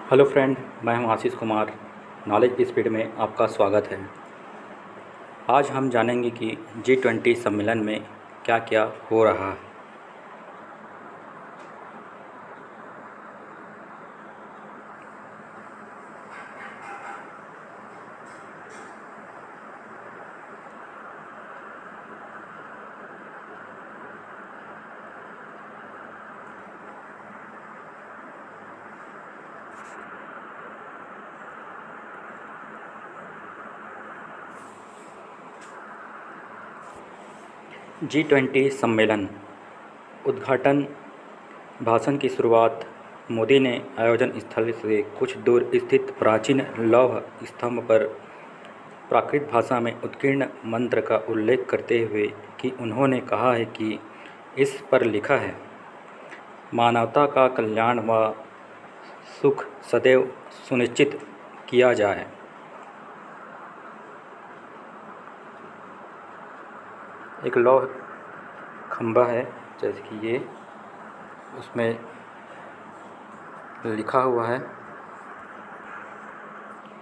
Hello friend, मैं हूं Ashish Kumar. Knowledge speed में आपका स्वागत है। आज हम जानेंगे कि G20 सम्मेलन में क्या क्या हो रहा है। G20 सम्मेलन उद्घाटन भाषण की शुरुआत मोदी ने आयोजन स्थल से कुछ दूर स्थित प्राचीन लौह स्तंभ पर प्राकृत भाषा में उत्कीर्ण मंत्र का उल्लेख करते हुए कि उन्होंने कहा है कि इस पर लिखा है, मानवता का कल्याण व सुख सदैव सुनिश्चित किया जाए। एक लौह खंभा है, जैसे कि ये उसमें लिखा हुआ है,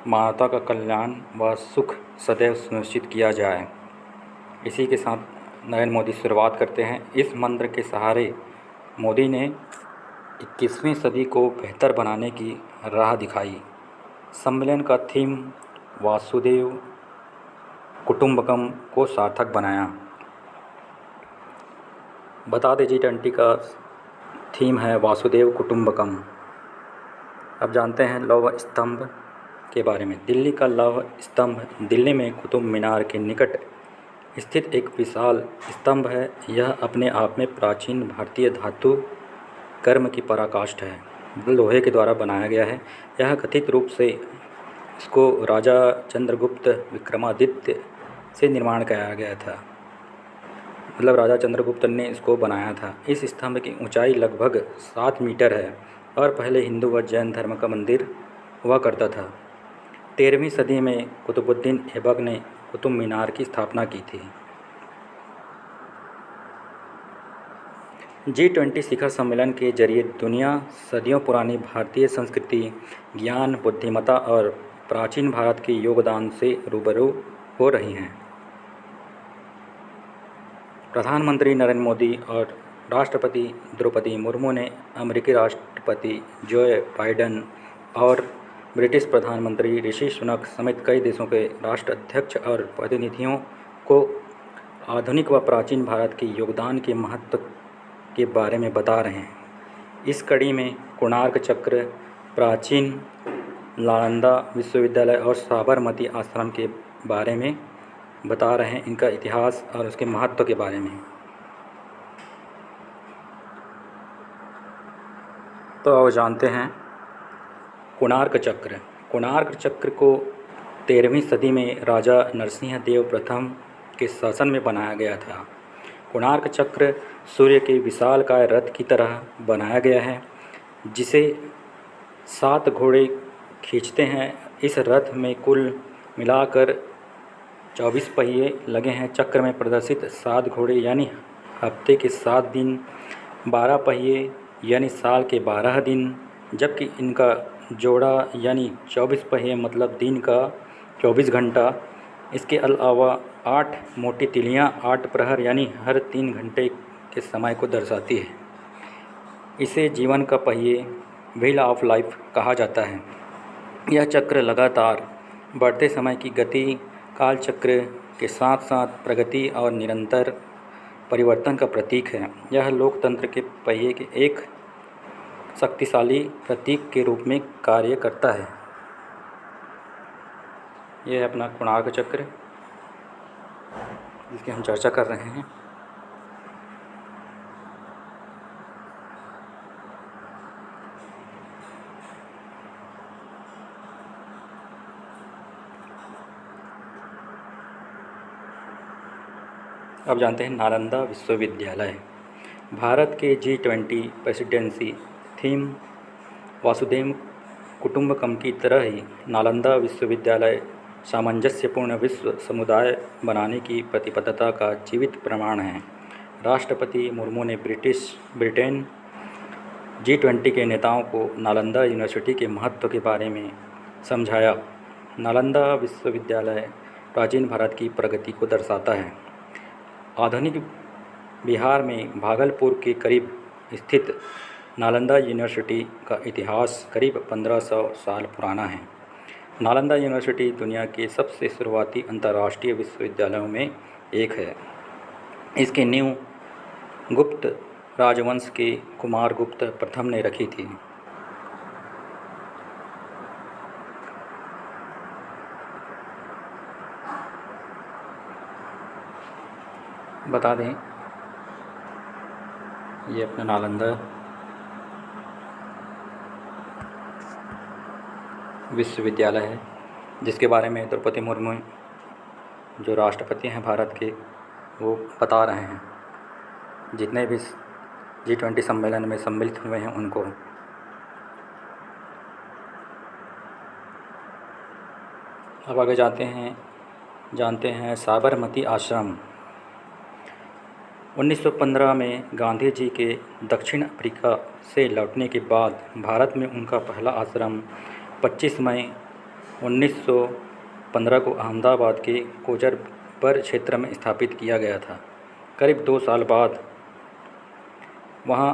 मानवता का कल्याण व सुख सदैव सुनिश्चित किया जाए। इसी के साथ नरेंद्र मोदी शुरुआत करते हैं। इस मंत्र के सहारे मोदी ने 21वीं सदी को बेहतर बनाने की राह दिखाई। सम्मेलन का थीम वासुदेव कुटुंबकम को सार्थक बनाया। बता दें, G20 का थीम है वासुदेव कुटुंबकम। अब जानते हैं लौह स्तंभ के बारे में। दिल्ली का लौह स्तंभ दिल्ली में कुतुब मीनार के निकट स्थित एक विशाल स्तंभ है। यह अपने आप में प्राचीन भारतीय धातु कर्म की पराकाष्ठा है। लोहे के द्वारा बनाया गया है। यह कथित रूप से इसको राजा चंद्रगुप्त विक्रमादित्य से निर्माण कराया गया था। मतलब राजा चंद्रगुप्त ने इसको बनाया था। इस स्तंभ की ऊंचाई लगभग 7 मीटर है और पहले हिंदू व जैन धर्म का मंदिर हुआ करता था। 13वीं सदी में कुतुबुद्दीन ऐबक ने कुतुब मीनार की स्थापना की थी। G20 शिखर सम्मेलन के जरिए दुनिया सदियों पुरानी भारतीय संस्कृति, ज्ञान, बुद्धिमत्ता और प्राचीन भारत के योगदान से रूबरू हो रही हैं। प्रधानमंत्री नरेंद्र मोदी और राष्ट्रपति द्रौपदी मुर्मू ने अमेरिकी राष्ट्रपति जो बाइडेन और ब्रिटिश प्रधानमंत्री ऋषि सुनक समेत कई देशों के राष्ट्राध्यक्ष और प्रतिनिधियों को आधुनिक व प्राचीन भारत के योगदान के महत्व के बारे में बता रहे हैं। इस कड़ी में कोणार्क चक्र, प्राचीन नालंदा विश्वविद्यालय और साबरमती आश्रम के बारे में बता रहे हैं, इनका इतिहास और उसके महत्व के बारे में। तो अब जानते हैं कोणार्क चक्र। कोणार्क चक्र को 13वीं सदी में राजा नरसिंह देव प्रथम के शासन में बनाया गया था। कोणार्क चक्र सूर्य के विशालकाय रथ की तरह बनाया गया है, जिसे 7 घोड़े खींचते हैं। इस रथ में कुल मिलाकर 24 पहिए लगे हैं। चक्र में प्रदर्शित 7 घोड़े यानी हफ्ते के 7 दिन, 12 पहिए यानी साल के 12 दिन, जबकि इनका जोड़ा यानी 24 पहिए मतलब दिन का 24 घंटा। इसके अलावा 8 मोटी तिलियां 8 प्रहर यानी हर 3 घंटे के समय को दर्शाती है। इसे जीवन का पहिए, व्हील ऑफ लाइफ कहा जाता है। यह चक्र लगातार बढ़ते समय की गति, काल चक्र के साथ साथ प्रगति और निरंतर परिवर्तन का प्रतीक है। यह लोकतंत्र के पहिए के एक शक्तिशाली प्रतीक के रूप में कार्य करता है। यह है अपना कोणार्क चक्र, जिसकी हम चर्चा कर रहे हैं। अब जानते हैं नालंदा विश्वविद्यालय। भारत के G20 प्रेसिडेंसी थीम वासुदेव कुटुंबकम की तरह ही नालंदा विश्वविद्यालय सामंजस्यपूर्ण विश्व समुदाय बनाने की प्रतिबद्धता का जीवित प्रमाण है। राष्ट्रपति मुर्मू ने ब्रिटेन G20 के नेताओं को नालंदा यूनिवर्सिटी के महत्व के बारे में समझाया। नालंदा विश्वविद्यालय प्राचीन भारत की प्रगति को दर्शाता है। आधुनिक बिहार में भागलपुर के करीब स्थित नालंदा यूनिवर्सिटी का इतिहास करीब 1500 साल पुराना है। नालंदा यूनिवर्सिटी दुनिया के सबसे शुरुआती अंतर्राष्ट्रीय विश्वविद्यालयों में एक है। इसकी नींव गुप्त राजवंश के कुमारगुप्त प्रथम ने रखी थी। बता दें, ये अपना नालंदा विश्वविद्यालय है, जिसके बारे में द्रौपदी मुर्मू जो राष्ट्रपति हैं भारत के, वो बता रहे हैं जितने भी G20 सम्मेलन में सम्मिलित हुए हैं उनको। अब आगे जानते हैं साबरमती आश्रम। 1915 में गांधी जी के दक्षिण अफ्रीका से लौटने के बाद भारत में उनका पहला आश्रम 25 मई 1915 को अहमदाबाद के कोचरब क्षेत्र में स्थापित किया गया था। करीब 2 साल बाद वहाँ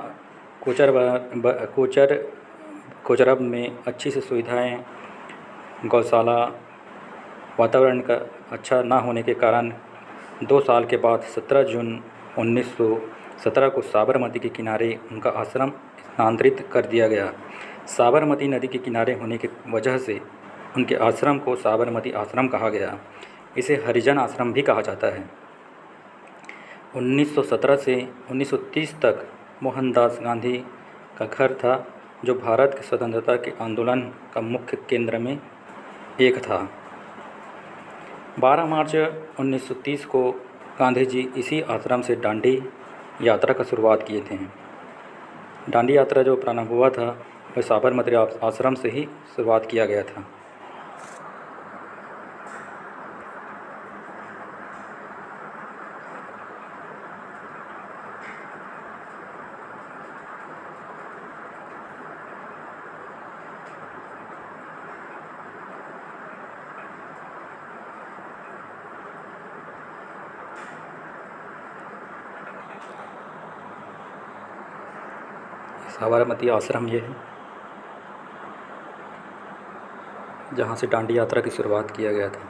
कोचरब में अच्छी सी सुविधाएं, गौशाला, वातावरण का अच्छा ना होने के कारण 2 साल के बाद 17 जून 1917 को साबरमती के किनारे उनका आश्रम स्थानांतरित कर दिया गया। साबरमती नदी के किनारे होने की वजह से उनके आश्रम को साबरमती आश्रम कहा गया। इसे हरिजन आश्रम भी कहा जाता है। 1917 से 1930 तक मोहनदास गांधी का घर था, जो भारत के स्वतंत्रता के आंदोलन का मुख्य केंद्र में एक था। 12 मार्च 1930 को गांधी जी इसी आश्रम से दांडी यात्रा का शुरुआत किए थे। दांडी यात्रा जो प्रारंभ हुआ था वह साबरमती आश्रम से ही शुरुआत किया गया था। साबरमती आश्रम ये है जहाँ से दांडी यात्रा की शुरुआत किया गया था।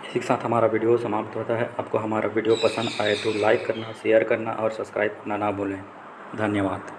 इसी के साथ हमारा वीडियो समाप्त होता है। आपको हमारा वीडियो पसंद आए तो लाइक करना, शेयर करना और सब्सक्राइब करना ना भूलें। धन्यवाद।